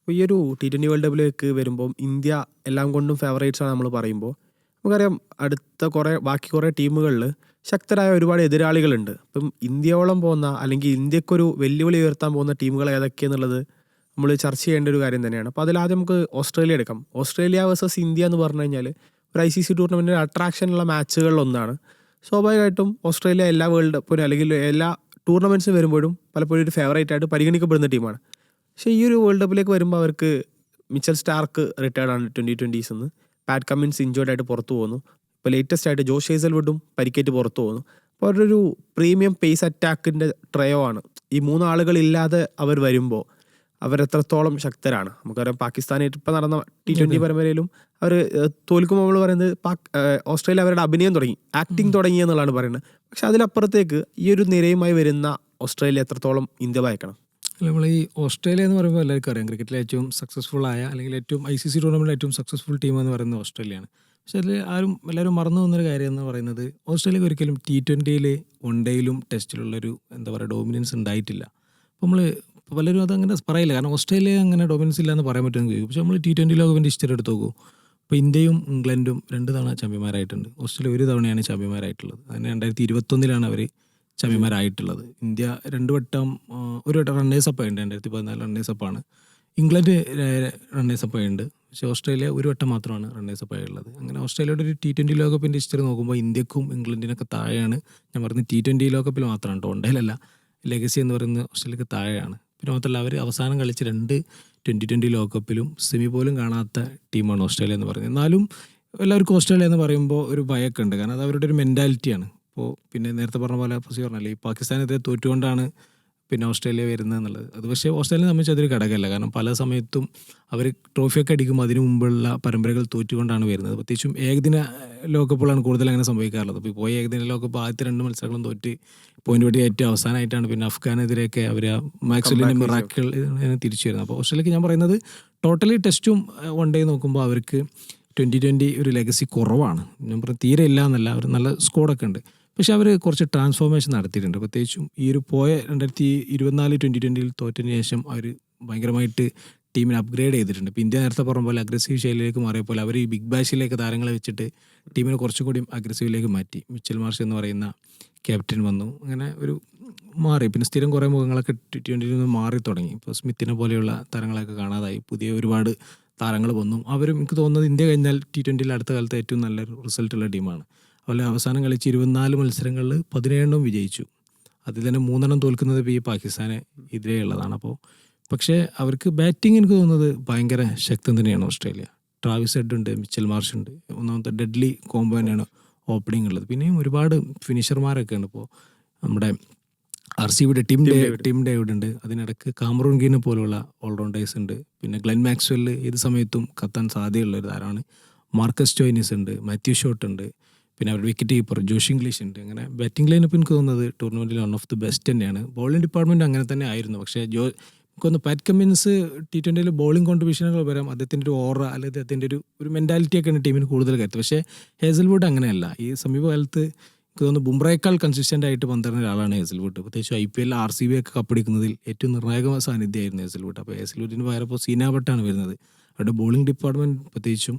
അപ്പോൾ ഈ ഒരു T20 വേൾഡ് കപ്പിലേക്ക് വരുമ്പോൾ ഇന്ത്യ എല്ലാം കൊണ്ടും ഫേവറേറ്റ്സ് ആണ് നമ്മൾ പറയുമ്പോൾ നമുക്കറിയാം ബാക്കി കുറേ ടീമുകളിൽ ശക്തരായ ഒരുപാട് എതിരാളികളുണ്ട്. ഇപ്പം ഇന്ത്യയോളം പോകുന്ന അല്ലെങ്കിൽ ഇന്ത്യക്കൊരു വെല്ലുവിളി ഉയർത്താൻ പോകുന്ന ടീമുകൾ ഏതൊക്കെയെന്നുള്ളത് നമ്മൾ ചർച്ച ചെയ്യേണ്ട ഒരു കാര്യം തന്നെയാണ്. അപ്പോൾ അതിലാദ്യം നമുക്ക് ഓസ്ട്രേലിയ എടുക്കാം. ഓസ്ട്രേലിയ വേഴ്സസ് ഇന്ത്യ എന്ന് പറഞ്ഞു കഴിഞ്ഞാൽ ഒരു ICC ടൂർണമെൻറ്റിൽ അട്രാക്ഷനുള്ള മാച്ചുകളിലൊന്നാണ്. സ്വാഭാവികമായിട്ടും ഓസ്ട്രേലിയ എല്ലാ വേൾഡ് കപ്പിനും അല്ലെങ്കിൽ എല്ലാ ടൂർണമെൻറ്റ്സിന് വരുമ്പോഴും പലപ്പോഴും ഒരു ഫേവറേറ്റ് ആയിട്ട് പരിഗണിക്കപ്പെടുന്ന ടീമാണ്. പക്ഷേ ഈ ഒരു വേൾഡ് കപ്പിലേക്ക് വരുമ്പോൾ അവർക്ക് മിച്ചൽ സ്റ്റാർക്ക് റിട്ടയർഡ് ആണ് 2020s നിന്ന്. പാറ്റ് കമ്മിൻസ് ഇഞ്ചേർഡ് ആയിട്ട് പുറത്തു പോകുന്നു. ഇപ്പോൾ ലേറ്റസ്റ്റ് ആയിട്ട് ജോഷ് ഹേസൽവുഡും പരിക്കേറ്റ് പുറത്തു പോകുന്നു. അപ്പോൾ അവരൊരു പ്രീമിയം പേസ് അറ്റാക്കിൻ്റെ ട്രയോ ആണ്. ഈ മൂന്നാളുകളില്ലാതെ അവർ വരുമ്പോൾ അവരെത്രത്തോളം ശക്തരാണ്. നമുക്കറിയാം പാകിസ്ഥാനായിട്ട് ഇപ്പോൾ നടന്ന T20 പരമ്പരയിലും അവർ തോൽക്കുമ്പോൾ നമ്മൾ പറയുന്നത് ഓസ്ട്രേലിയ അവരുടെ അഭിനയം തുടങ്ങി, ആക്ടിങ് തുടങ്ങി എന്നുള്ളതാണ് പറയുന്നത്. പക്ഷെ അതിലപ്പുറത്തേക്ക് ഈ ഒരു നിരയുമായി വരുന്ന ഓസ്ട്രേലിയ എത്രത്തോളം ഇന്ത്യ വായിക്കണം? നമ്മൾ ഈ ഓസ്ട്രേലിയ എന്ന് പറയുമ്പോൾ എല്ലാവർക്കും അറിയാം, ക്രിക്കറ്റിലെ ഏറ്റവും സക്സസ്ഫുൾ ആയ അല്ലെങ്കിൽ ഏറ്റവും ICC ടൂർണമെൻറ്റിലെ ഏറ്റവും സക്സസ്ഫുൾ ടീം എന്ന് പറയുന്നത് ഓസ്ട്രേലിയയാണ്. പക്ഷേ അതിൽ എല്ലാവരും മറന്നു പോകുന്നൊരു കാര്യം എന്ന് പറയുന്നത് ഓസ്ട്രേലിയക്ക് ഒരിക്കലും T20യിൽ വൺ ഡേയിലും ടെസ്റ്റിലുള്ളൊരു ഡോമിനൻസ് ഉണ്ടായിട്ടില്ല. അപ്പോൾ നമ്മൾ പലരും അതങ്ങനെ പറയില്ല, കാരണം ഓസ്ട്രേലിയ അങ്ങനെ ഡോമിനൻസ് ഇല്ല എന്ന് പറയാൻ പറ്റുമെന്ന് ചോദിക്കും. പക്ഷേ നമ്മൾ T20 ലോകകപ്പിൻ്റെ ഹിസ്റ്ററി എടുത്ത് നോക്കൂ. ഇപ്പോൾ ഇന്ത്യയും ഇംഗ്ലണ്ടും 2 തവണ ചാമ്പ്യന്മാരായിട്ടുണ്ട്. ഓസ്ട്രേലിയ 1 തവണയാണ് ചാമ്പ്യന്മാരായിട്ടുള്ളത്. അതിന് 2021 അവർ ചാമ്പ്യന്മാരായിട്ടുള്ളത്. ഇന്ത്യ 2 വട്ടം, 1 വട്ടം റണ്ണേഴ്സപ്പ് ആയിട്ടുണ്ട്, 2014 റണ്ണേഴ്സപ്പാണ്. ഇംഗ്ലണ്ട് റണ്ണേഴ്സപ്പ് ആയിട്ടുണ്ട്. പക്ഷേ ഓസ്ട്രേലിയ 1 വട്ടം മാത്രമാണ് റണ്ണേഴ്സപ്പ് ആയിട്ടുള്ളത്. അങ്ങനെ ഓസ്ട്രേലിയയുടെ ഒരു T20 ലോകകപ്പിൻ്റെ ഹിസ്റ്ററി നോക്കുമ്പോൾ ഇന്ത്യക്കും ഇംഗ്ലണ്ടിനൊക്കെ താഴെയാണ്. ഞാൻ പറയുന്നത് T20 ലോകകപ്പിൽ മാത്രമാണ്, വൺഡേയിലല്ല. ലെഗസി എന്ന് പറയുന്നത് ഓസ്ട്രേലിയക്ക് താഴെയാണ്. പിന്നെ മാത്രമല്ല, അവർ അവസാനം കളിച്ച 2 2020 ലോകകപ്പിലും സെമി പോലും കാണാത്ത ടീമാണ് ഓസ്ട്രേലിയ എന്ന് പറയുന്നത്. എന്നാലും എല്ലാവർക്കും ഓസ്ട്രേലിയ എന്ന് പറയുമ്പോൾ ഒരു ഭയമൊക്കെ ഉണ്ട്, കാരണം അത് അവരുടെ ഒരു മെൻറ്റാലിറ്റിയാണ്. ഇപ്പോൾ പിന്നെ നേരത്തെ പറഞ്ഞ പോലെ ഫസി പറഞ്ഞല്ലേ, ഈ പാകിസ്ഥാനെതിരെ തോറ്റുകൊണ്ടാണ് പിന്നെ ഓസ്ട്രേലിയ വരുന്നത് എന്നുള്ളത്. അത് പക്ഷേ ഓസ്ട്രേലിയയെ സംബന്ധിച്ച് അതൊരു ഘടകമല്ല, കാരണം പല സമയത്തും അവർ ട്രോഫിയൊക്കെ അടിക്കുമ്പോൾ അതിനു മുമ്പുള്ള പരമ്പരകൾ തോറ്റുകൊണ്ടാണ് വരുന്നത്. പ്രത്യേകിച്ചും ഏകദിന ലോകകപ്പുകളാണ് കൂടുതൽ അങ്ങനെ സംഭവിക്കാറുള്ളത്. അപ്പോൾ പോയ ഏകദിന ലോകകപ്പ് ആദ്യത്തെ 2 മത്സരങ്ങളും തോറ്റ് പോയിന്റ് പറ്റി ഏറ്റവും അവസാനമായിട്ടാണ് പിന്നെ അഫ്ഗാനെതിരെയൊക്കെ അവർ മാക്സ്വെല്ലിൻ്റെ മിറാക്കിൾ തിരിച്ചു വരുന്നത്. അപ്പോൾ ഓസ്ട്രേലിയക്ക് ഞാൻ പറയുന്നത് ടോട്ടലി ടെസ്റ്റും വൺ ഡേ നോക്കുമ്പോൾ അവർക്ക് 2020 ഒരു ലെഗസി കുറവാണ്. ഞാൻ പറഞ്ഞ തീരെ ഇല്ല എന്നല്ല, അവർ നല്ല സ്കോഡൊക്കെ ഉണ്ട്. പക്ഷെ അവർ കുറച്ച് ട്രാൻസ്ഫോർമേഷൻ നടത്തിയിട്ടുണ്ട്. പ്രത്യേകിച്ചും ഈ ഒരു പോയ 2024 2020 തോറ്റതിന് ശേഷം അവർ ഭയങ്കരമായിട്ട് ടീമിനെ അപ്ഗ്രേഡ് ചെയ്തിട്ടുണ്ട്. ഇപ്പോൾ ഇന്ത്യ നേരത്തെ പറഞ്ഞ പോലെ അഗ്രസീവ് ശൈലിയിലേക്ക് മാറിയപ്പോൾ അവർ ഈ ബിഗ് ബാഷിലേക്ക് താരങ്ങളെ വെച്ചിട്ട് ടീമിനെ കുറച്ചും കൂടി അഗ്രസീവിലേക്ക് മാറ്റി. മിച്ചൽ മാർഷ് എന്ന് പറയുന്ന ക്യാപ്റ്റൻ വന്നു, അങ്ങനെ ഒരു മാറി. പിന്നെ സ്ഥിരം കുറേ മുഖങ്ങളൊക്കെ T20 നിന്ന് മാറി തുടങ്ങി. ഇപ്പോൾ സ്മിത്തിനെ പോലെയുള്ള താരങ്ങളൊക്കെ കാണാതായി, പുതിയ ഒരുപാട് താരങ്ങൾ വന്നു. അവരും എനിക്ക് തോന്നുന്നത് ഇന്ത്യ കഴിഞ്ഞാൽ T20 അടുത്ത കാലത്ത് ഏറ്റവും നല്ലൊരു റിസൾട്ടുള്ള ടീമാണ്. അതുപോലെ അവസാനം കളിച്ച് 24 മത്സരങ്ങളിൽ 17 വിജയിച്ചു. അതിൽ തന്നെ 3 തോൽക്കുന്നത് ഈ പാകിസ്ഥാനെ എതിരെയുള്ളതാണ്. അപ്പോൾ പക്ഷേ അവർക്ക് ബാറ്റിംഗ് എനിക്ക് തോന്നുന്നത് ഭയങ്കര ശക്തം തന്നെയാണ് ഓസ്ട്രേലിയ. ട്രാവിസ് ഹെഡ് ഉണ്ട്, മിച്ചൽ മാർഷ് ഉണ്ട്. ഒന്നാമത്തെ ഡെഡ്ലി കോംബോ തന്നെയാണ് ഓപ്പണിംഗ് ഉള്ളത്. പിന്നെയും ഒരുപാട് ഫിനിഷർമാരൊക്കെ ഉണ്ട്. ഇപ്പോൾ നമ്മുടെ RCBയുടെ ടീം ഡേവിഡ് ഉണ്ട്. അതിനിടയ്ക്ക് കാമറൂൺ ഗീനെ പോലുള്ള ഓൾറൗണ്ടേഴ്സ് ഉണ്ട്. പിന്നെ ഗ്ലെൻ മാക്സ്വെല്ല് ഏത് സമയത്തും കത്താൻ സാധ്യതയുള്ള ഒരു താരമാണ്. മാർക്കസ് സ്റ്റോയിനിസ് ഉണ്ട്, മാത്യു ഷോട്ട് ഉണ്ട്. പിന്നെ അവരുടെ വിക്കറ്റ് കീപ്പർ ജോഷ് ഇംഗ്ലീഷ് ഉണ്ട്. അങ്ങനെ ബാറ്റിംഗ് ലൈനപ്പ് എനിക്ക് തോന്നുന്നത് ടൂർണമെൻറ്റിൽ വൺ ഓഫ് ദി ബെസ്റ്റ് തന്നെയാണ്. ബോളിംഗ് ഡിപ്പാർട്ട്മെൻറ്റ് അങ്ങനെ തന്നെ ആയിരുന്നു. പക്ഷേ എനിക്കൊന്ന് പാറ്റ് കമ്മിൻസ് T20 ബോളിംഗ് കോൺട്രിബ്യൂഷനുകൾ വരാം, അദ്ദേഹത്തിൻ്റെ ഒരു ഓറ അല്ലെങ്കിൽ അദ്ദേഹത്തിൻ്റെ ഒരു മെൻറ്റാലിറ്റിയൊക്കെയാണ് ടീമിന് കൂടുതൽ കരുത്ത്. പക്ഷേ ഹേസൽവുഡ് അങ്ങനെയല്ല. ഈ സമീപകാലത്ത് എനിക്ക് തോന്നുന്നു ബുംറയേക്കാൾ കൺസിസ്റ്റൻ്റ് ആയിട്ട് പന്തറുന്ന ഒരാളാണ് ഹേസൽവുഡ്. പ്രത്യേകിച്ച് IPL RCB ഒക്കെ കപ്പടിക്കുന്നതിൽ ഏറ്റവും നിർണായക സാന്നിധ്യമായിരുന്നു ഹേസൽവുഡ്. അപ്പോൾ ഹേസൽവുഡിന് പകരം ഇപ്പോൾ സീനാബട്ടാണ് വരുന്നത്. അവരുടെ ബോളിംഗ് ഡിപ്പാർട്ട്മെൻറ്റ് പ്രത്യേകിച്ചും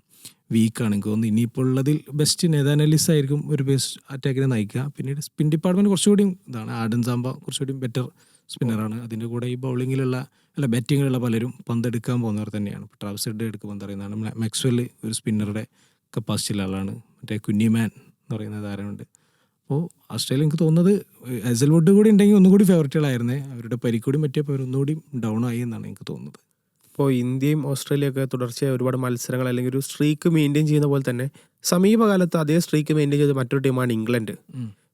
വീക്കാണ്. എനിക്ക് തോന്നുന്നു ഇനിയിപ്പോൾ ഉള്ളതിൽ ബെസ്റ്റ് നെതാൻ എലിസ് ആയിരിക്കും ഒരു ബെസ്റ്റ് അറ്റാക്കിനെ നയിക്കുക. പിന്നീട് സ്പിൻ ഡിപ്പാർട്ട്മെൻറ്റ് കുറച്ചുകൂടി ഇതാണ്. ആഡൻ സാമ്പ കുറച്ചുകൂടി ബെറ്റർ സ്പിന്നറാണ്. അതിൻ്റെ കൂടെ ഈ ബാറ്റിങ്ങിലുള്ള പലരും പന്തെടുക്കാൻ പോകുന്നവർ തന്നെയാണ്. ഇപ്പോൾ ട്രാവിസ് ഹെഡ് എടുക്കുക പന്തറിയുന്നതാണ്. മാക്സ്വെൽ ഒരു സ്പിന്നറുടെ കപ്പാസിറ്റിയുള്ള ആളാണ്. മറ്റേ കുഞ്ഞിമാൻ എന്ന് പറയുന്ന താരമുണ്ട്. അപ്പോൾ ഓസ്ട്രേലിയ എനിക്ക് തോന്നുന്നത് ഹേസൽവുഡ് കൂടി ഉണ്ടെങ്കിൽ ഒന്നുകൂടി ഫേവററ്റുകളായിരുന്നേ. അവരുടെ പരിക്കൂടി പറ്റിയപ്പോൾ അവരൊന്നുകൂടി ഡൗൺ ആയി എന്നാണ് എനിക്ക് തോന്നുന്നത്. ഇപ്പോൾ ഇന്ത്യയും ഓസ്ട്രേലിയയൊക്കെ തുടർച്ചയായി ഒരുപാട് മത്സരങ്ങൾ അല്ലെങ്കിൽ ഒരു സ്ട്രീക്ക് മെയിൻറ്റെയിൻ ചെയ്യുന്ന പോലെ തന്നെ സമീപകാലത്ത് അതേ സ്ട്രീക്ക് മെയിൻറ്റെയിൻ ചെയ്ത മറ്റൊരു ടീമാണ് ഇംഗ്ലണ്ട്.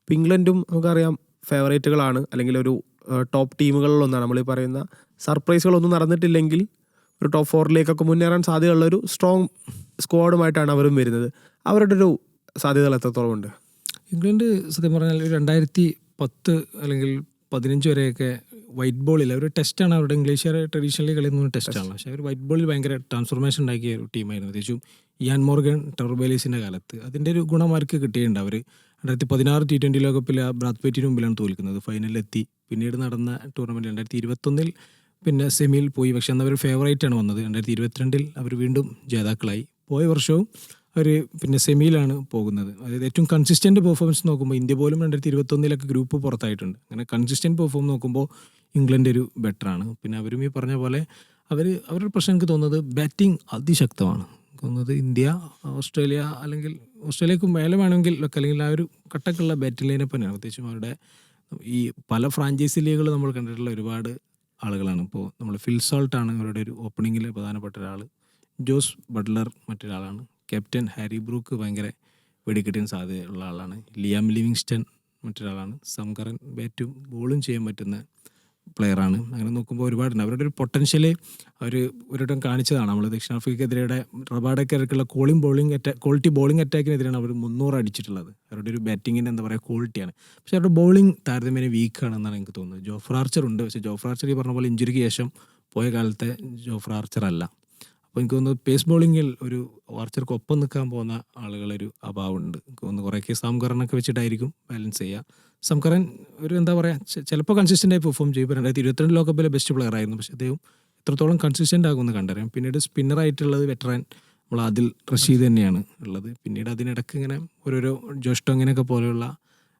ഇപ്പോൾ ഇംഗ്ലണ്ടും നമുക്കറിയാം ഫേവറേറ്റുകളാണ്, അല്ലെങ്കിൽ ഒരു ടോപ്പ് ടീമുകളിലൊന്നാണ്. നമ്മൾ ഈ പറയുന്ന സർപ്രൈസുകളൊന്നും നടന്നിട്ടില്ലെങ്കിൽ ഒരു ടോപ്പ് 4 മുന്നേറാൻ സാധ്യതയുള്ള ഒരു സ്ട്രോങ് സ്ക്വാഡുമായിട്ടാണ് അവരും വരുന്നത്. അവരുടെ ഒരു സാധ്യതകൾ എത്രത്തോളം ഉണ്ട്? ഇംഗ്ലണ്ട് സത്യം പറഞ്ഞാൽ 2010 അല്ലെങ്കിൽ 15 വരെയൊക്കെ വൈറ്റ് ബോളിൽ അവർ ടെസ്റ്റാണ്, അവരുടെ ഇംഗ്ലീഷുകാർ ട്രഡീഷണലി കളിക്കുന്ന ടെസ്റ്റാണ്. പക്ഷേ അവർ വൈറ്റ് ബോളിൽ ഭയങ്കര ട്രാൻസ്ഫോർമേഷൻ ഉണ്ടാക്കിയ ഒരു ടീമായിരുന്നു. പ്രത്യേകിച്ചും ഇയാൻ മോർഗൻ, ടർബേലീസിൻ്റെ കാലത്ത് അതിൻ്റെ ഒരു ഗുണമാർക്ക് കിട്ടിയിട്ടുണ്ട്. അവർ 2016 T20 ലോകകപ്പിൽ ബ്രാത്ത്വേറ്റിന് മുമ്പിലാണ് തോൽക്കുന്നത്, ഫൈനലിലെത്തി. പിന്നീട് നടന്ന ടൂർണമെൻറ്റ് 2021 പിന്നെ സെമിയിൽ പോയി. പക്ഷെ അന്ന് അവർ ഫേവറേറ്റ് ആണ് വന്നത്. 2022 അവർ വീണ്ടും ജേതാക്കളായി. പോയ വർഷവും അവർ പിന്നെ സെമിയിലാണ് പോകുന്നത്. അതായത് ഏറ്റവും കൺസിസ്റ്റൻറ്റ് പെർഫോമൻസ് നോക്കുമ്പോൾ ഇന്ത്യ പോലും 2021 ഗ്രൂപ്പ് പുറത്തായിട്ടുണ്ട്. അങ്ങനെ കൺസിസ്റ്റൻറ്റ് പെർഫോം നോക്കുമ്പോൾ ഇംഗ്ലണ്ട് ഒരു ബെറ്ററാണ്. പിന്നെ അവരും ഈ പറഞ്ഞ പോലെ അവരുടെ പ്രശ്നം എനിക്ക് തോന്നുന്നത് ബാറ്റിംഗ് അതിശക്തമാണ്. തോന്നുന്നത് ഇന്ത്യ, ഓസ്ട്രേലിയ അല്ലെങ്കിൽ ഓസ്ട്രേലിയക്ക് മേലെ വേണമെങ്കിൽ ഒക്കെ അല്ലെങ്കിൽ ആ ഒരു കട്ടക്കുള്ള ബാറ്റിംഗ് ലൈനപ്പ് തന്നെയാണ്. പ്രത്യേകിച്ചും അവരുടെ ഈ പല ഫ്രാഞ്ചൈസി ലീഗുകൾ നമ്മൾ കണ്ടിട്ടുള്ള ഒരുപാട് ആളുകളാണ്. ഇപ്പോൾ നമ്മൾ ഫിൽ സോൾട്ടാണ് അവരുടെ ഒരു ഓപ്പണിങ്ങിൽ പ്രധാനപ്പെട്ട ഒരാൾ. ജോസ് ബട്ട്ലർ മറ്റൊരാളാണ്. ക്യാപ്റ്റൻ ഹാരി ബ്രൂക്ക് ഭയങ്കര വെടിക്കെട്ടിന് സാധ്യതയുള്ള ആളാണ്. Liam Livingstone മറ്റൊരാളാണ്. സംകറൻ ബാറ്റും ബോളും ചെയ്യാൻ പറ്റുന്ന പ്ലെയറാണ്. അങ്ങനെ നോക്കുമ്പോൾ ഒരുപാടുണ്ട്. അവരുടെ ഒരു പൊട്ടൻഷ്യൽ അവർ ഒരിടം കാണിച്ചതാണ്. നമ്മൾ ദക്ഷിണാഫ്രിക്കയ്ക്കെതിരെ റബാഡയ്ക്കെതിരെയുള്ള ക്വാളിറ്റി ബോളിംഗ് അറ്റാക്കിനെതിരെയാണ് അവർ 300 അടിച്ചിട്ടുള്ളത്. അവരുടെ ഒരു ബാറ്റിങ്ങിൻ്റെ എന്താ പറയുക ക്വാളിറ്റിയാണ്. പക്ഷേ അവരുടെ ബോളിംഗ് താരതമ്യേന വീക്കാണെന്നാണ് എനിക്ക് തോന്നുന്നത്. ജോഫ്ര ആർച്ചർ ഉണ്ട്. പക്ഷേ ജോഫ്ര ആർച്ചർ ഈ പറഞ്ഞ പോലെ ഇഞ്ചുറിക്ക് ശേഷം പോയ കാലത്തെ ജോഫ്ര ആർച്ചർ അല്ല. അപ്പോൾ എനിക്ക് തോന്നുന്നു പേസ് ബോളിങ്ങിൽ ഒരു ആർച്ചർക്ക് ഒപ്പം നിൽക്കാൻ പോകുന്ന ആളുകളൊരു അഭാവമുണ്ട്. എനിക്ക് തോന്നുന്നു കുറേയൊക്കെ സംകറനൊക്കെ വെച്ചിട്ടായിരിക്കും ബാലൻസ് ചെയ്യുക. സംകറൻ ഒരു എന്താ പറയുക ചിലപ്പോൾ കൺസിസ്റ്റൻ്റായി പെർഫോം ചെയ്യും. 2022 ലോകകപ്പിലെ ബെസ്റ്റ് പ്ലെയർ ആയിരുന്നു. പക്ഷേ അദ്ദേഹം എത്രത്തോളം കൺസിസ്റ്റൻ്റ് ആകുമെന്ന് കണ്ടറിയാം. പിന്നീട് സ്പിന്നറായിട്ടുള്ളത് വെറ്ററാൻ നമ്മൾ ആദിൽ റഷീദ് തന്നെയാണ് ഉള്ളത്. പിന്നീട് അതിനിടയ്ക്ക് ഇങ്ങനെ ഓരോരോ ജോഷ് ടോങ്ങിനൊക്കെ പോലെയുള്ള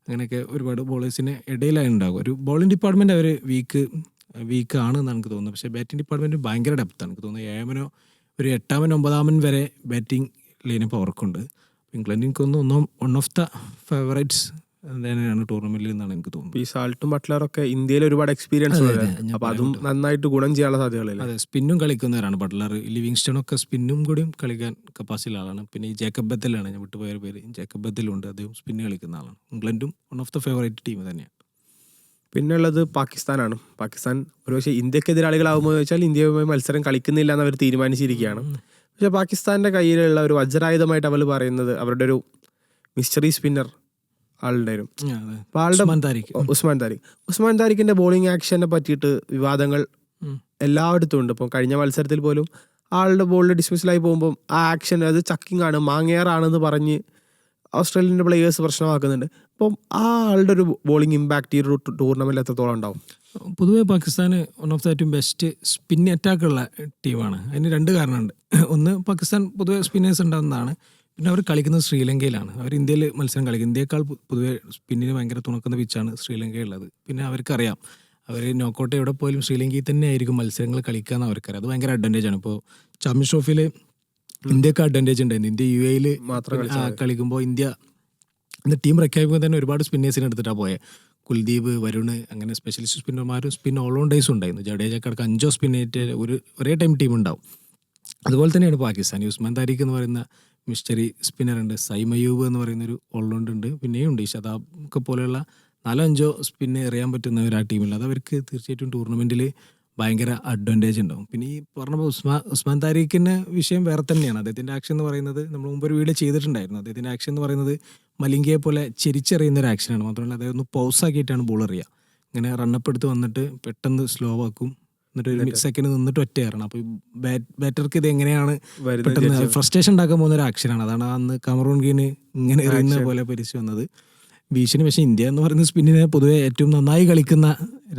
അങ്ങനെയൊക്കെ ഒരുപാട് ബോളേഴ്സിന് ഇടയിലായി ഉണ്ടാകും. ഒരു ബോളിംഗ് ഡിപ്പാർട്ട്മെൻറ്റ് അവർ വീക്ക് ആണെന്നാണ് എനിക്ക് തോന്നുന്നത്. പക്ഷേ ബാറ്റിംഗ് ഡിപ്പാർട്ട്മെൻറ്റ് ഭയങ്കര ഡെപ്താണ്. എനിക്ക് തോന്നുന്നത് 7-മനോ ഒരു 8-മൻ 9-മൻ വരെ ബാറ്റിംഗ് ലൈനപ്പ് അവർക്കുണ്ട്. ഇംഗ്ലണ്ട് എനിക്കൊന്ന് വൺ ഓഫ് ദ ഫേവറേറ്റ്സ് തന്നെയാണ് ടൂർണമെന്റിൽ എന്നാണ് എനിക്ക് തോന്നുന്നത്. ഈ സാൾട്ടും ബട്ട്ലറൊക്കെ ഇന്ത്യയിൽ ഒരുപാട് എക്സ്പീരിയൻസ് അപ്പോൾ അതും നന്നായിട്ട് ഗുണം ചെയ്യാനുള്ള സാധ്യതകളില്ല. അതെ, സ്പിന്നും കളിക്കുന്നവരാണ് ബട്ട്ലർ. ലിവിങ്സ്റ്റൺ ഒക്കെ സ്പിന്നും കൂടിയും കളിക്കാൻ കപ്പാസിറ്റി ആളാണ്. പിന്നെ ഈ ജേക്കബ് ബെത്തലാണ്, ഞാൻ വിട്ടുപോയ പേര്, ജേക്കബ് ബെത്തലുണ്ട്. അദ്ദേഹം സ്പിന്ന് കളിക്കുന്ന ആളാണ്. ഇംഗ്ലണ്ടും one of the favourite team തന്നെയാണ്. പിന്നെ ഉള്ളത് പാകിസ്ഥാനാണ്. പാകിസ്ഥാൻ ഒരുപക്ഷെ ഇന്ത്യക്ക് എതിരാളികളാകുമ്പോൾ ചോദിച്ചാൽ ഇന്ത്യയുമായി മത്സരം കളിക്കുന്നില്ല എന്ന് അവർ തീരുമാനിച്ചിരിക്കുകയാണ്. പക്ഷേ പാകിസ്ഥാൻ്റെ കയ്യിലുള്ള ഒരു വജ്രായുധമായിട്ട് അവർ പറയുന്നത് അവരുടെ ഒരു മിസ്റ്ററി സ്പിന്നർ ആളുണ്ടായിരുന്നു. അപ്പോൾ ആളുടെ ഉസ്മാൻ താരിഖിൻ്റെ ബോളിംഗ് ആക്ഷനെ പറ്റിയിട്ട് വിവാദങ്ങൾ എല്ലായിടത്തും ഉണ്ട്. ഇപ്പം കഴിഞ്ഞ മത്സരത്തിൽ പോലും ആളുടെ ബോളിൽ ഡിസ്മിസലായി പോകുമ്പം ആ ആക്ഷൻ അത് ചക്കിങ് ആണ്, മാങ്ങേറാണെന്ന് പറഞ്ഞ് ഓസ്ട്രേലിയൻ്റെ പ്ലേയേഴ്സ് പ്രശ്നമാക്കുന്നുണ്ട്. അപ്പം ആ ആളുടെ ഒരു ബോളിംഗ് ഇമ്പാക്ട് ഈ ഒരു ടൂർണമെൻറ്റിൽ എത്രത്തോളം ഉണ്ടാവും? പൊതുവെ പാകിസ്ഥാന് വൺ ഓഫ് ദ ഏറ്റവും ബെസ്റ്റ് സ്പിൻ അറ്റാക്കുള്ള ടീമാണ്. അതിന് 2 കാരണമുണ്ട്. ഒന്ന്, പാകിസ്ഥാൻ പൊതുവെ സ്പിന്നേഴ്സ് ഉണ്ടാകുന്നതാണ്. പിന്നെ അവർ കളിക്കുന്നത് ശ്രീലങ്കയിലാണ്. അവർ ഇന്ത്യയിൽ മത്സരം കളിക്കും. ഇന്ത്യയേക്കാൾ പൊതുവെ സ്പിന്നിന് ഭയങ്കര തുണക്കുന്ന പിച്ചാണ് ശ്രീലങ്കയുള്ളത്. പിന്നെ അവർക്കറിയാം അവർ നോക്കൗട്ട് എവിടെ പോയാലും ശ്രീലങ്കയിൽ തന്നെ ആയിരിക്കും മത്സരങ്ങൾ കളിക്കുക എന്ന് അവർക്കറിയാം. അത് ഭയങ്കര അഡ്വാൻറ്റേജ് ആണ്. ഇപ്പോൾ ചാമ്പ്യൻസ് ട്രോഫിയിൽ ഇന്ത്യക്ക് അഡ്വാൻറ്റേജ് ഉണ്ടായിരുന്നു. ഇന്ത്യ UAE കളിക്കുമ്പോൾ ഇന്ത്യ ടീം പ്രഖ്യാപിക്കുമ്പോൾ തന്നെ ഒരുപാട് സ്പിന്നേഴ്സിനെ എടുത്തിട്ടാണ് പോയത്. കുൽദീപ്, വരുൺ, അങ്ങനെ സ്പെഷ്യലിസ്റ്റ് സ്പിന്നർമാരും സ്പിൻ ഓൾറൗണ്ടേഴ്സും ഉണ്ടായിരുന്നു. ജഡേജക്കടക്കം 5 സ്പിന്നേറ്റ് ഒരേ ടൈം ടീം ഉണ്ടാവും. അതുപോലെ തന്നെയാണ് പാകിസ്ഥാൻ. ഉസ്മാൻ താരിഖ് എന്ന് പറയുന്ന മിസ്റ്ററി സ്പിന്നർ ഉണ്ട്. സൈം അയ്യൂബ് എന്ന് പറയുന്നൊരു ഓൾറൗണ്ടർ ഉണ്ട്. പിന്നെയും ഉണ്ട് ഈ ശതാബ് പോലെയുള്ള 4-5 സ്പിന്ന് എറിയാൻ പറ്റുന്നവർ ആ ടീമിൽ. അത് അവർക്ക് തീർച്ചയായിട്ടും ടൂർണമെൻറ്റിൽ ഭയങ്കര അഡ്വാൻറ്റേജ് ഉണ്ടാവും. പിന്നെ ഈ പറഞ്ഞപ്പോൾ ഉസ്മാൻ താരിഖിൻ്റെ വിഷയം വേറെ തന്നെയാണ്. അദ്ദേഹത്തിൻ്റെ ആക്ഷൻ എന്ന് പറയുന്നത് നമ്മൾ മുമ്പ് ഒരു വീഡിയോ ചെയ്തിട്ടുണ്ടായിരുന്നു. അദ്ദേഹത്തിൻ്റെ ആക്ഷൻ എന്ന് പറയുന്നത് മലിംഗയെ പോലെ ചെരിച്ചെറിയുന്ന ഒരു ആക്ഷനാണ്. മാത്രമല്ല അദ്ദേഹം ഒന്ന് പൗസാക്കിയിട്ടാണ് ബോൾ എറിയുക. ഇങ്ങനെ റണ്ണപ്പ് എടുത്ത് വന്നിട്ട് പെട്ടെന്ന് സ്ലോ ആക്കും, എന്നിട്ട് ഒരു സെക്കൻഡ് നിന്നിട്ട് ഒറ്റ കയറണം. അപ്പോൾ ബാറ്റർക്ക് ഇത് എങ്ങനെയാണ് പെട്ടെന്ന് ഫ്രസ്ട്രേഷൻ ഉണ്ടാക്കാൻ പോകുന്ന ഒരു ആക്ഷനാണ്. അതാണ് അന്ന് കമറൂൺ ഗ്രീന് ഇങ്ങനെ എറിയുന്ന പോലെ പരിചയം വന്നത് ഭീഷണി. പക്ഷേ ഇന്ത്യ എന്ന് പറയുന്ന സ്പിന്നിനെ പൊതുവെ ഏറ്റവും നന്നായി കളിക്കുന്ന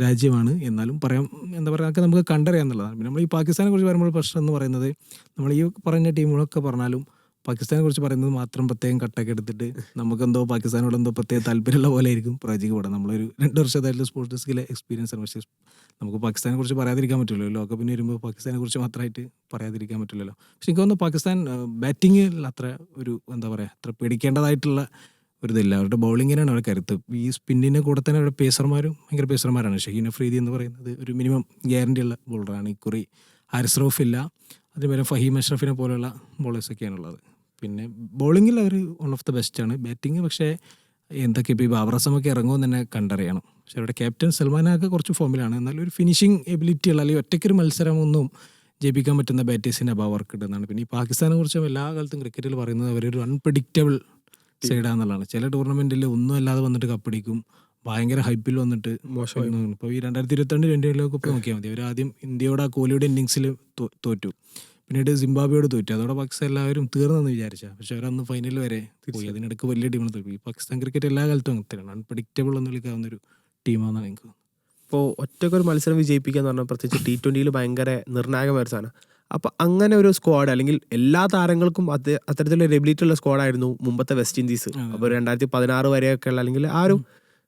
രാജ്യമാണ്. എന്നാലും പറയാം എന്താ പറയുക, നമുക്ക് കണ്ടറിയാം എന്നുള്ളതാണ്. പിന്നെ നമ്മൾ ഈ പാകിസ്ഥാനെ കുറിച്ച് പറയുമ്പോൾ പ്രശ്നം എന്ന് പറയുന്നത് നമ്മൾ ഈ പറഞ്ഞ ടീമുകളൊക്കെ പറഞ്ഞാലും പാകിസ്ഥാനെ കുറിച്ച് പറയുന്നത് മാത്രം പ്രത്യേകം കട്ടൊക്കെ എടുത്തിട്ട് നമുക്കെന്തോ പാകിസ്ഥാനോട് എന്തോ പ്രത്യേക താല്പര്യമുള്ള പോലെ ആയിരിക്കും പ്രവചിക്കപ്പെടുക. നമ്മളൊരു 2 വർഷത്തായിട്ടുള്ള സ്പോർട്സ് ഡെസ്കിലെ എക്സ്പീരിയൻസ് ആണ്. പക്ഷേ നമുക്ക് പാകിസ്ഥാനെ കുറിച്ച് പറയാതിരിക്കാൻ പറ്റില്ലല്ലോ. ലോകകപ്പിന് വരുമ്പോൾ പാകിസ്ഥാനെ കുറിച്ച് മാത്രമായിട്ട് പറയാതിരിക്കാൻ പറ്റില്ലല്ലോ. പക്ഷേ എനിക്ക് തോന്നുന്നു പാകിസ്ഥാൻ ബാറ്റിങ്ങിൽ അത്ര ഒരു എന്താ പറയുക അത്ര പേടിക്കേണ്ടതായിട്ടുള്ള ഒരിതില്ല. അവരുടെ ബൗളിങ്ങിനാണ് അവരുടെ കരുത്ത്. ഈ സ്പിന്നിൻ്റെ കൂടെ തന്നെ അവരുടെ ഭയങ്കര പേസർമാരാണ്. ഷഹീൻ അഫ്രീദി എന്ന് പറയുന്നത് ഒരു മിനിമം ഗ്യാരണ്ടി ഉള്ള ബോളറാണ്. ഇക്കുറി ഹാരിസ് റൌഫ് ഇല്ല. അതേപോലെ ഫഹീം അഷ്റഫിനെ പോലെയുള്ള ബോളേഴ്സൊക്കെയാണുള്ളത്. പിന്നെ ബോളിങ്ങിൽ അവർ വൺ ഓഫ് ദ ബെസ്റ്റാണ്. ബാറ്റിങ് പക്ഷേ എന്തൊക്കെ ഇപ്പോൾ ഈ ബാബർ അസമൊക്കെ ഇറങ്ങുമെന്ന് തന്നെ കണ്ടറിയണം. പക്ഷേ അവരുടെ ക്യാപ്റ്റൻ സൽമാനൊക്കെ കുറച്ച് ഫോമിലാണ്. എന്നാലും ഒരു ഫിനിഷിങ് എബിലിറ്റി ഉള്ള അല്ലെങ്കിൽ ഒറ്റയ്ക്കൊരു മത്സരമൊന്നും ജയിപ്പിക്കാൻ പറ്റുന്ന ബാറ്റേഴ്സിൻ്റെ അഭാവം അവർക്ക് ഉണ്ടെന്നാണ്. പിന്നെ ഈ പാകിസ്ഥാനെ കുറിച്ച് എല്ലാ കാലത്തും ക്രിക്കറ്റിൽ പറയുന്നത് അവരൊരു അൺപ്രഡിക്റ്റബിൾ സൈഡാന്നുള്ളതാണ്. ചില ടൂർണമെൻറ്റിൽ ഒന്നും അല്ലാതെ വന്നിട്ട് കപ്പടിക്കും, ഭയങ്കര ഹൈപ്പിൽ വന്നിട്ട് മോശമായിരുന്നു. ഇപ്പോൾ ഈ 2022 ലോകകപ്പ് നോക്കിയാൽ മതി. അവർ ആദ്യം ഇന്ത്യയോട് ആ കോഹ്ലിയുടെ ഇന്നിങ്സിൽ തോറ്റു, പിന്നീട് സിംബാബ്വേയോട് തോറ്റു. അതോടെ പാകിസ്ഥാൻ എല്ലാവരും തീർന്നെന്ന് വിചാരിച്ചാൽ. പക്ഷെ അവരന്ന് ഫൈനൽ വരെ പോയി. അതിനിടയ്ക്ക് വലിയ ടീമിനെ തോൽപ്പി. ഈ പാകിസ്ഥാൻ ക്രിക്കറ്റ് എല്ലാ കാലത്തും അങ്ങനത്തെയാണ്. അൺപ്രഡിക്റ്റബിൾ എന്ന് വിളിക്കാവുന്നൊരു ടീമാണെന്നാണ് എനിക്ക് തോന്നുന്നത്. ഇപ്പോൾ ഒറ്റക്കൊരു മത്സരം വിജയിപ്പിക്കുക എന്ന് പറഞ്ഞാൽ പ്രത്യേകിച്ച് T20 ഭയങ്കര നിർണായകമായ ഒരു സാധനം. അപ്പോൾ അങ്ങനെ ഒരു സ്ക്വാഡ് അല്ലെങ്കിൽ എല്ലാ താരങ്ങൾക്കും അത്തരത്തിലൊരു എബിലിറ്റി ഉള്ള സ്ക്വാഡായിരുന്നു മുമ്പത്തെ വെസ്റ്റ് ഇൻഡീസ്. അപ്പോൾ 2016 വരെയൊക്കെയുള്ള അല്ലെങ്കിൽ ആ ഒരു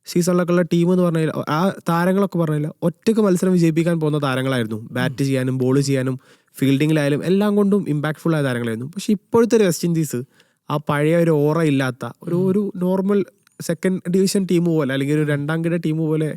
സീസണിലൊക്കെ ഉള്ള ടീം എന്ന് പറഞ്ഞാൽ ആ താരങ്ങളൊക്കെ പറഞ്ഞാൽ ഒറ്റയ്ക്ക് മത്സരം വിജയിപ്പിക്കാൻ പോകുന്ന താരങ്ങളായിരുന്നു. ബാറ്റ് ചെയ്യാനും ബോൾ ചെയ്യാനും ഫീൽഡിങ്ങിലായാലും എല്ലാം കൊണ്ടും ഇമ്പാക്ട്ഫുൾ ആയ താരങ്ങളായിരുന്നു. പക്ഷേ ഇപ്പോഴത്തെ ഒരു വെസ്റ്റ് ഇൻഡീസ് ആ പഴയ ഒരു ഓറ ഇല്ലാത്ത ഒരു നോർമൽ സെക്കൻഡ് ഡിവിഷൻ ടീം പോലെ അല്ലെങ്കിൽ ഒരു രണ്ടാം കിട ടീം പോലെ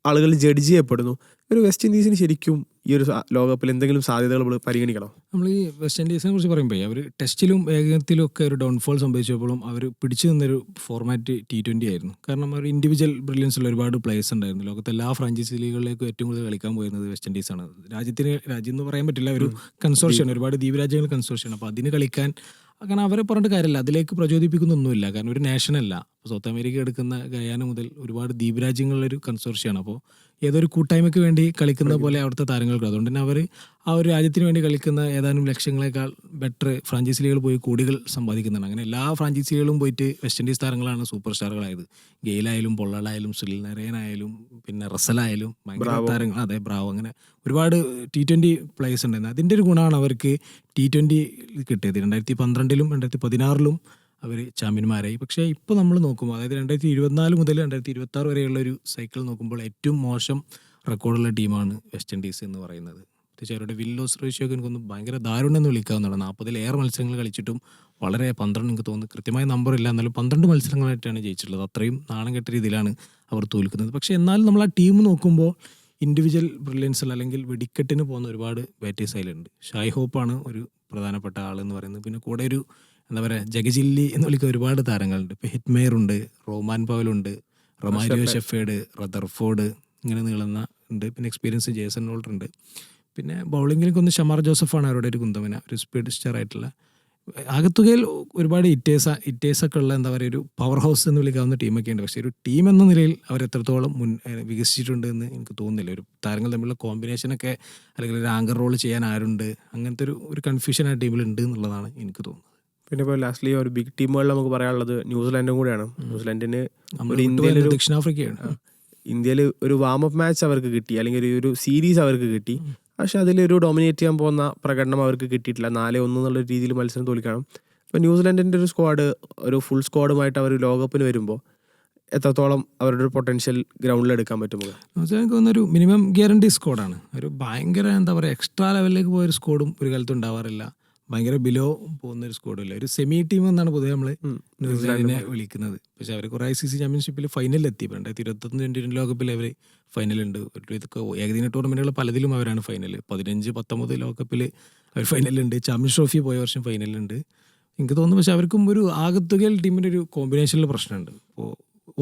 ആളുകൾ ജഡ്ജ് ചെയ്യപ്പെടുന്നു. ഒരു വെസ്റ്റ് ഇൻഡീസിന് ശരിക്കും ഈ ഒരു ലോകകപ്പിൽ എന്തെങ്കിലും സാധ്യതകൾ നമ്മൾ പരിഗണിക്കണം. നമ്മൾ ഈ വെസ്റ്റ് ഇൻഡീസിനെ കുറിച്ച് പറയുമ്പോൾ അവർ ടെസ്റ്റിലും ഏകദിനത്തിലും ഒക്കെ ഒരു ഡൗൺഫോൾ സംഭവിച്ചപ്പോഴും അവർ പിടിച്ചു നിന്നൊരു ഫോർമാറ്റ് T20 ആയിരുന്നു. കാരണം അവർ ഇൻഡിവിജ്വൽ ബ്രില്യൻസ് ഉള്ള ഒരുപാട് പ്ലേയേഴ്സ് ഉണ്ടായിരുന്നു. ലോകത്തെ എല്ലാ ഫ്രാഞ്ചൈസി ലീഗുകളിലേക്കും ഏറ്റവും കൂടുതൽ കളിക്കാൻ പോയിരുന്നത് വെസ്റ്റ് ഇൻഡീസാണ്. രാജ്യം എന്ന് പറയാൻ പറ്റില്ല, ഒരു കൺസോർഷ്യമാണ്, ഒരുപാട് ദ്വീപ് രാജ്യങ്ങൾ കൺസോർഷ്യമാണ്. അപ്പോൾ അതിന് കളിക്കാൻ കാരണം അവരെ പറഞ്ഞിട്ട് കാര്യമില്ല, അതിലേക്ക് പ്രചോദിപ്പിക്കുന്നൊന്നുമില്ല. കാരണം ഒരു നാഷനല്ല. അപ്പോൾ സൗത്ത് അമേരിക്ക എടുക്കുന്ന ഗയാന മുതൽ ഒരുപാട് ദ്വീപ് രാജ്യങ്ങളിലൊരു കൺസോർഷ്യമാണ്. അപ്പോൾ ഏതൊരു കൂട്ടായ്മയ്ക്ക് വേണ്ടി കളിക്കുന്ന പോലെ അവിടുത്തെ താരങ്ങൾക്ക്, അതുകൊണ്ട് തന്നെ അവർ ആ ഒരു രാജ്യത്തിന് വേണ്ടി കളിക്കുന്ന ഏതാനും ലക്ഷങ്ങളെക്കാൾ ബെറ്റർ ഫ്രാഞ്ചൈസി ലീഗുകൾ പോയി കോടികൾ സമ്പാദിക്കുന്നുണ്ട്. അങ്ങനെ എല്ലാ ഫ്രാഞ്ചൈസി ലീഗുകളും പോയിട്ട് വെസ്റ്റ് ഇൻഡീസ് താരങ്ങളാണ് സൂപ്പർ സ്റ്റാറുകളായത്. ഗെയിലായാലും പൊള്ളാടായാലും സുനിൽ നരേനായാലും പിന്നെ റസലായാലും ഭയങ്കര താരങ്ങൾ. അതെ, ബ്രാവോ, അങ്ങനെ ഒരുപാട് T20 പ്ലേയേഴ്സ് ഉണ്ടായിരുന്നു. അതിൻ്റെ ഒരു ഗുണമാണ് അവർക്ക് T20 കിട്ടിയത്. 2012-ലും 2016-ലും അവർ ചാമ്പ്യന്മാരായി. പക്ഷേ ഇപ്പോൾ നമ്മൾ നോക്കുമ്പോൾ, അതായത് 2024 മുതൽ 2026 വരെയുള്ള ഒരു സൈക്കിൾ നോക്കുമ്പോൾ ഏറ്റവും മോശം റെക്കോർഡുള്ള ടീമാണ് വെസ്റ്റ് ഇൻഡീസ് എന്ന് പറയുന്നത്. പ്രത്യേകിച്ച് അവരുടെ വിൻ ലോസ് റേഷ്യോ ഒക്കെ എനിക്കൊന്ന് ഭയങ്കര ദാരുണം എന്ന് വിളിക്കാവുന്നതാണ്. 40-ലേറെ മത്സരങ്ങൾ കളിച്ചിട്ടും വളരെ 12, എനിക്ക് തോന്നുന്നു കൃത്യമായ നമ്പറില്ല, എന്നാലും 12 മത്സരങ്ങളായിട്ടാണ് ജയിച്ചിട്ടുള്ളത്. അത്രയും നാണം കെട്ട രീതിയിലാണ് അവർ തോൽക്കുന്നത്. പക്ഷേ എന്നാലും നമ്മൾ ആ ടീം നോക്കുമ്പോൾ ഇൻഡിവിജ്വൽ ബ്രില്യൻസ് അല്ലെങ്കിൽ വെടിക്കെട്ടിന് പോകുന്ന ഒരുപാട് ബാറ്റേഴ്സ് അതിലുണ്ട്. ഷായ് ഹോപ്പാണ് ഒരു പ്രധാനപ്പെട്ട ആളെന്ന് പറയുന്നത്. പിന്നെ കൂടെ ഒരു എന്താ പറയുക, ജഗജില്ലി എന്ന് വിളിക്കുന്ന ഒരുപാട് താരങ്ങളുണ്ട്. ഇപ്പോൾ ഹിറ്റ്മെയർ ഉണ്ട്, റോമാൻ പവലുണ്ട്, റൊമാരിയോ ഷെഫേഡ്, റദർഫോർഡ്, ഇങ്ങനെ നീളുന്ന ഉണ്ട്. പിന്നെ എക്സ്പീരിയൻസ് ജേസൺ ഹോൾഡർ ഉണ്ട്. പിന്നെ ബൗളിങ്ങിലേക്കൊന്ന് ഷമാർ ജോസഫാണ് അവരുടെ ഒരു കുന്തമന, ഒരു സ്പീഡ് സ്റ്റാർ ആയിട്ടുള്ള. ആകത്തുകയിൽ ഒരുപാട് ഇറ്റേഴ്സൊക്കെ ഉള്ള എന്താ പറയുക, ഒരു പവർ ഹൗസ് എന്ന് വിളിക്കാവുന്ന ടീമൊക്കെ ഉണ്ട്. പക്ഷേ ഒരു ടീം എന്ന നിലയിൽ അവർ എത്രത്തോളം വികസിച്ചിട്ടുണ്ട് എന്ന് എനിക്ക് തോന്നുന്നില്ല. ഒരു താരങ്ങൾ തമ്മിലുള്ള കോമ്പിനേഷനൊക്കെ അല്ലെങ്കിൽ ഒരു ആങ്കർ റോൾ ചെയ്യാൻ ആരുണ്ട്, അങ്ങനത്തെ ഒരു കൺഫ്യൂഷൻ ആ ടീമിലുണ്ട് എന്നുള്ളതാണ് എനിക്ക് തോന്നുന്നത്. പിന്നെ ഇപ്പോൾ ലാസ്റ്റ്ലി ഒരു ബിഗ് ടീമുകളിൽ നമുക്ക് പറയാനുള്ളത് ന്യൂസിലാൻഡും കൂടെയാണ്. ന്യൂസിലാൻഡിന് ദക്ഷിണാഫ്രിക്കയാണ്. ഇന്ത്യയിൽ ഒരു വാമപ്പ് മാച്ച് അവർക്ക് കിട്ടി, അല്ലെങ്കിൽ ഒരു സീരീസ് അവർക്ക് കിട്ടി. പക്ഷെ അതിലൊരു ഡോമിനേറ്റ് ചെയ്യാൻ പോകുന്ന പ്രകടനം അവർക്ക് കിട്ടിയിട്ടില്ല. 4-1 എന്നുള്ള രീതിയിൽ മത്സരം തോൽക്കണം. ഇപ്പോൾ ന്യൂസിലാൻഡിൻ്റെ ഒരു സ്ക്വാഡ്, ഒരു ഫുൾ സ്ക്വാഡുമായിട്ട് അവർ ലോകകപ്പിന് വരുമ്പോൾ എത്രത്തോളം അവരുടെ ഒരു പൊട്ടൻഷ്യൽ ഗ്രൗണ്ടിൽ എടുക്കാൻ പറ്റുമോ? എനിക്ക് തോന്നുന്നൊരു മിനിമം ഗ്യാരണ്ടി സ്ക്വാഡാണ്. ഒരു ഭയങ്കര എന്താ പറയുക, എക്സ്ട്രാ ലെവലിലേക്ക് പോയൊരു സ്ക്വാഡും ഒരു കാലത്തും ഉണ്ടാവാറില്ല. ഭയങ്കര ബിലോ പോകുന്നൊരു സ്ക്വാഡില്ല. ഒരു സെമി ടീം എന്നാണ് പൊതുവെ നമ്മൾ ന്യൂസിലാൻഡിനെ വിളിക്കുന്നത്. പക്ഷേ അവർ കുറേ ICC ചാമ്പ്യൻഷിപ്പിൽ ഫൈനലിലെത്തി. 2021 ലോകകപ്പിൽ അവർ ഫൈനലുണ്ട്. ഇതൊക്കെ ഏകദിന ടൂർണമെൻറ്റുകൾ പലതിലും അവരാണ് ഫൈനൽ. 15-19 ലോകകപ്പിൽ അവർ ഫൈനലുണ്ട്. ചാമ്പ്യൻസ് ട്രോഫി പോയ വർഷം ഫൈനലുണ്ട് എനിക്ക് തോന്നുന്നു. പക്ഷേ അവർക്കും ഒരു ആകത്തുകയിൽ ടീമിൻ്റെ ഒരു കോമ്പിനേഷനിൽ പ്രശ്നമുണ്ട്. ഇപ്പോൾ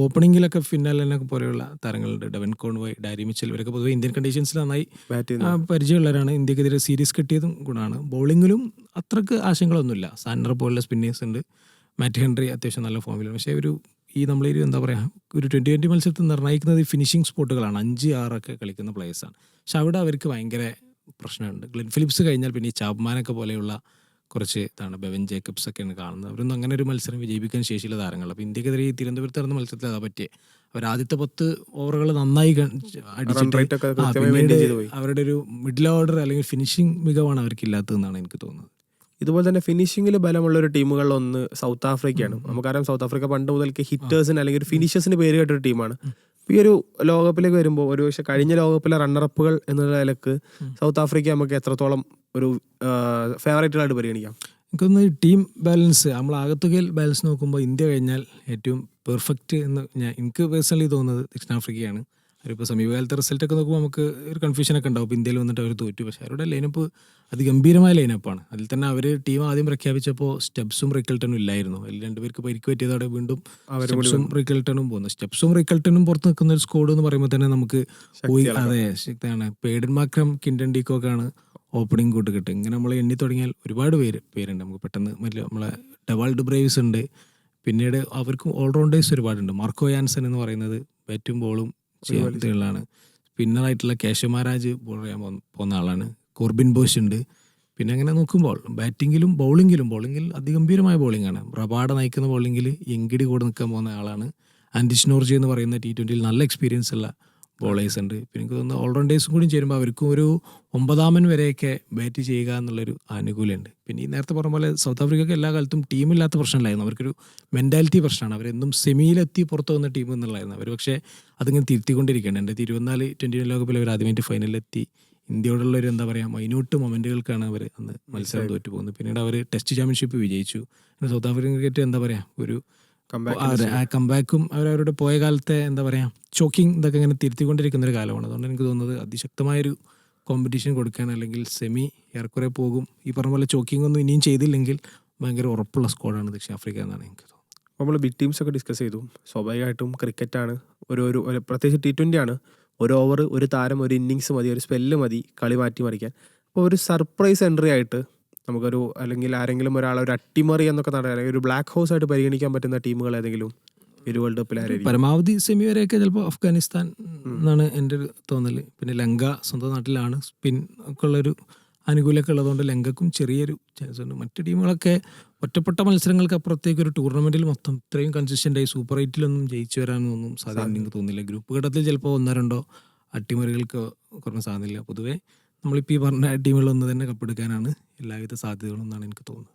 ഓപ്പണിങ്ങിലൊക്കെ ഫിന്നാലിനൊക്കെ പോലെയുള്ള താരങ്ങളുണ്ട്. ഡെവൻ കോൺവോയ്, ഡാരി മിച്ചൽ, ഇവരൊക്കെ പൊതുവെ ഇന്ത്യൻ കണ്ടീഷൻസിൽ നന്നായി പരിചയമുള്ളവരാണ്. ഇന്ത്യക്കെതിരെ സീരീസ് കിട്ടിയതും ഗുണമാണ്. ബൗളിങ്ങിലും അത്രക്ക് ആശങ്കകളൊന്നുമില്ല. സാൻഡർ പോലുള്ള സ്പിന്നേഴ്സ് ഉണ്ട്. മാറ്റ് ഹെൻറി അത്യാവശ്യം നല്ല ഫോമിലാണ്. പക്ഷേ നമ്മളൊരു എന്താ പറയുക, ഒരു 2020 മത്സരത്തിൽ നിർണ്ണയിക്കുന്നത് ഫിനിഷിംഗ് സ്പോട്ടുകളാണ്. 5-6 കളിക്കുന്ന പ്ലേയേഴ്സാണ്. പക്ഷെ അവിടെ അവർക്ക് ഭയങ്കര പ്രശ്നമുണ്ട്. ഗ്ലെൻ ഫിലിപ്സ് കഴിഞ്ഞാൽ പിന്നെ ഈ ചാപ്മാനൊക്കെ പോലെയുള്ള കുറച്ച് ഇതാണ്, ബെവൻ ജേക്കബ്സ് ഒക്കെയാണ് കാണുന്നത്. അവരൊന്നും അങ്ങനെ ഒരു മത്സരം വിജയിപ്പിക്കാൻ ശേഷിയുള്ള താരങ്ങൾ. അപ്പോൾ ഇന്ത്യക്കെതിരെ ഈ തിരുവനന്തപുരത്ത് നടന്ന മത്സരത്തിൽ അതാ പറ്റിയേ. അവർ ആദ്യത്തെ 10 ഓവറുകൾ നന്നായി അടിച്ചിട്ട് അവരുടെ ഒരു മിഡിൽ ഓർഡർ അല്ലെങ്കിൽ ഫിനിഷിംഗ് മികവാണ് അവർക്കില്ലാത്തതെന്നാണ് എനിക്ക് തോന്നുന്നത്. ഇതുപോലെ തന്നെ ഫിനിഷിങ്ങിൽ ബലമുള്ള ഒരു ടീമുകളിലൊന്ന് സൗത്ത് ആഫ്രിക്കയാണ്. നമുക്കറിയാം സൗത്ത് ആഫ്രിക്ക പണ്ട് മുതൽക്ക് ഹിറ്റേഴ്സിന് അല്ലെങ്കിൽ ഒരു ഫിനിഷേഴ്സിന് പേര് കേട്ടൊരു ടീമാണ്. ഈ ഒരു ലോകകപ്പിലേക്ക് വരുമ്പോൾ ഒരു പക്ഷേ കഴിഞ്ഞ ലോകകപ്പിലെ റണ്ണറപ്പുകൾ എന്നുള്ള നിലക്ക് സൗത്ത് ആഫ്രിക്ക നമുക്ക് എത്രത്തോളം ഒരു ഫേവറേറ്റുകളായിട്ട് പരിഗണിക്കാം? എനിക്കൊന്ന് ടീം ബാലൻസ്, നമ്മൾ ആകത്തുകയിൽ ബാലൻസ് നോക്കുമ്പോൾ ഇന്ത്യ കഴിഞ്ഞാൽ ഏറ്റവും പെർഫെക്റ്റ് എന്ന് എനിക്ക് പേഴ്സണലി തോന്നുന്നത് ദക്ഷിണാഫ്രിക്കയാണ്. അവരിപ്പോൾ സമീപകാലത്തെ റിസൾട്ടൊക്കെ നോക്കുമ്പോൾ നമുക്ക് ഒരു കൺഫ്യൂഷനൊക്കെ ഉണ്ടാവും. ഇപ്പോൾ ഇന്ത്യയിൽ വന്നിട്ട് അവർ തോറ്റു. പക്ഷേ അവരുടെ ലൈനപ്പ് അതിഗംഭീരമായ ലൈനപ്പാണ്. അതിൽ തന്നെ അവർ ടീം ആദ്യം പ്രഖ്യാപിച്ചപ്പോൾ സ്റ്റെപ്സും റിക്കൽട്ടനും ഇല്ലായിരുന്നു. അതിൽ 2 പേർക്ക് പരിക്ക് പറ്റിയതോടെ വീണ്ടും സ്റ്റെപ്സും റിക്കൽട്ടനും പോകുന്നു. സ്റ്റെപ്സും റിക്കൽട്ടനും പുറത്ത് നിൽക്കുന്ന ഒരു സ്കോഡ് എന്ന് പറയുമ്പോൾ തന്നെ നമുക്ക് അതെ ശക്തിയാണ്. പേഡൻ മാക്രം, കിൻഡൻ ഡീകോക്കാണ് ഓപ്പണിംഗ് കൂട്ട് കിട്ടും. ഇങ്ങനെ നമ്മൾ എണ്ണി തുടങ്ങിയാൽ ഒരുപാട് പേരുണ്ട്. നമുക്ക് പെട്ടെന്ന് നമ്മളെ ഡെവാൾഡ് ബ്രേവ്സ് ഉണ്ട്. പിന്നീട് അവർക്കും ഓൾറൗണ്ടേഴ്സ് ഒരുപാടുണ്ട്. മാർക്കോ യാൻസൺ എന്ന് പറയുന്നത് ബാറ്റും ബോളും ചെയ്യാൻ സ്പിന്നറായിട്ടുള്ള കേശവ് മഹാരാജ് ബോൾ ചെയ്യാൻ പോകുന്ന ആളാണ്. കോർബിൻ ബോഷ് ഉണ്ട്. പിന്നെ അങ്ങനെ നോക്കുമ്പോൾ ബാറ്റിങ്ങിലും ബൗളിങ്ങിൽ അതിഗംഭീരമായ ബോളിംഗാണ്. റബാഡ നയിക്കുന്ന ബോളിങ്ങിൽ എങ്കിടി കൂടെ നിൽക്കാൻ പോകുന്ന ആളാണ്. ആൻഡിഷ് നോർജി എന്ന് പറയുന്ന T20 നല്ല എക്സ്പീരിയൻസ് ഉള്ള ബോളേഴ്സ് ഉണ്ട്. പിന്നെ എനിക്ക് തോന്നുന്നു ഓൾറൗണ്ടേഴ്സും കൂടി ചേരുമ്പോൾ അവർക്കും ഒരു 9 വരെയൊക്കെ ബാറ്റ് ചെയ്യുക എന്നുള്ളൊരു ആനുകൂല്യമുണ്ട്. പിന്നെ ഈ നേരത്തെ പറഞ്ഞ പോലെ സൗത്ത് ആഫ്രിക്കയ്ക്ക് എല്ലാ കാലത്തും ടീമില്ലാത്ത പ്രശ്നമില്ലായിരുന്നു. അവർക്കൊരു മെൻറ്റാലിറ്റി പ്രശ്നമാണ്. അവരെന്നും സെമിയിലെത്തി പുറത്ത് വന്ന ടീം എന്നുള്ളതായിരുന്നു. അവർ പക്ഷേ അതിങ്ങനെ തിരുത്തിക്കൊണ്ടിരിക്കുകയാണ്. 2024 20 ലോകകപ്പിൽ അവർ ആദ്യമായിട്ട് ഫൈനലിലെത്തി. ഇന്ത്യയോടുള്ള ഒരു എന്താ പറയുക മൈന്യൂട്ട് മൊമെൻറ്റുകൾക്കാണ് അവർ അന്ന് മത്സരം തോറ്റു പോകുന്നത്. പിന്നീട് അവർ ടെസ്റ്റ് ചാമ്പ്യൻഷിപ്പ് വിജയിച്ചു. പിന്നെ സൗത്ത് ആഫ്രിക്കൻ ക്രിക്കറ്റ് എന്താ പറയുക ഒരു ആ കംബാക്കും അവരവരുടെ പോയ കാലത്തെ എന്താ പറയുക ചോക്കിങ് ഇതൊക്കെ ഇങ്ങനെ തിരുത്തിക്കൊണ്ടിരിക്കുന്ന ഒരു കാലമാണ്. അതുകൊണ്ട് എനിക്ക് തോന്നുന്നത് അതിശക്തമായൊരു കോമ്പറ്റീഷൻ കൊടുക്കാൻ അല്ലെങ്കിൽ സെമി ഏറെക്കുറെ പോകും. ഈ പറഞ്ഞ പോലെ ചോക്കിംഗ് ഒന്നും ഇനിയും ചെയ്തില്ലെങ്കിൽ ഭയങ്കര ഉറപ്പുള്ള സ്ക്വാഡാണ് ദക്ഷിണാഫ്രിക്ക എന്നാണ് എനിക്ക് തോന്നുന്നത്. നമ്മൾ ബിഗ് ടീംസ് ഒക്കെ ഡിസ്കസ് ചെയ്തു. സ്വാഭാവികമായിട്ടും ക്രിക്കറ്റാണ് ഒരു പ്രത്യേകിച്ച് T20 ആണ്. ഒരു ഓവർ, ഒരു താരം, ഒരു ഇന്നിങ്സ് മതി, ഒരു സ്പെല്ല് മതി കളി മാറ്റി മറിക്കാൻ. അപ്പോൾ ഒരു സർപ്രൈസ് എൻട്രി ആയിട്ട് നമുക്കൊരു അല്ലെങ്കിൽ ആരെങ്കിലും ഒരാളെ ഒരു അട്ടിമറി എന്നൊക്കെ അല്ലെങ്കിൽ ഒരു ബ്ലാക്ക് ഹൗസ് ആയിട്ട് പരിഗണിക്കാൻ പറ്റുന്ന ടീമുകൾ ഏതെങ്കിലും ഒരു വേൾഡ് കപ്പിൽ ആരായിരിക്കും? പരമാവധി സെമി വരെയൊക്കെ ചിലപ്പോൾ അഫ്ഗാനിസ്ഥാൻ എന്നാണ് എൻ്റെ ഒരു തോന്നൽ. പിന്നെ ലങ്ക സ്വന്തം നാട്ടിലാണ്, സ്പിൻ ഒക്കെ ഉള്ളൊരു ആനുകൂല്യമൊക്കെ ഉള്ളതുകൊണ്ട് ലങ്കക്കും ചെറിയൊരു ചാൻസ് ഉണ്ട്. മറ്റ് ടീമുകളൊക്കെ ഒറ്റപ്പെട്ട മത്സരങ്ങൾക്ക് അപ്പുറത്തേക്ക് ഒരു ടൂർണമെൻറ്റിൽ മൊത്തം ഇത്രയും കൺസിസ്റ്റൻ്റായി സൂപ്പർ 8 ചേച്ചു വരാനൊന്നും സാധ്യത എനിക്ക് തോന്നുന്നില്ല. ഗ്രൂപ്പ് ഘട്ടത്തിൽ ചിലപ്പോൾ 1-2 അട്ടിമറികൾക്ക് കുറഞ്ഞ സാധ്യതയില്ല. പൊതുവേ നമ്മളിപ്പോൾ ഈ പറഞ്ഞ ടീമുകളൊന്ന് തന്നെ കപ്പെടുക്കാനാണ് എല്ലാവിധ സാധ്യതകളും എന്നാണ് എനിക്ക് തോന്നുന്നത്.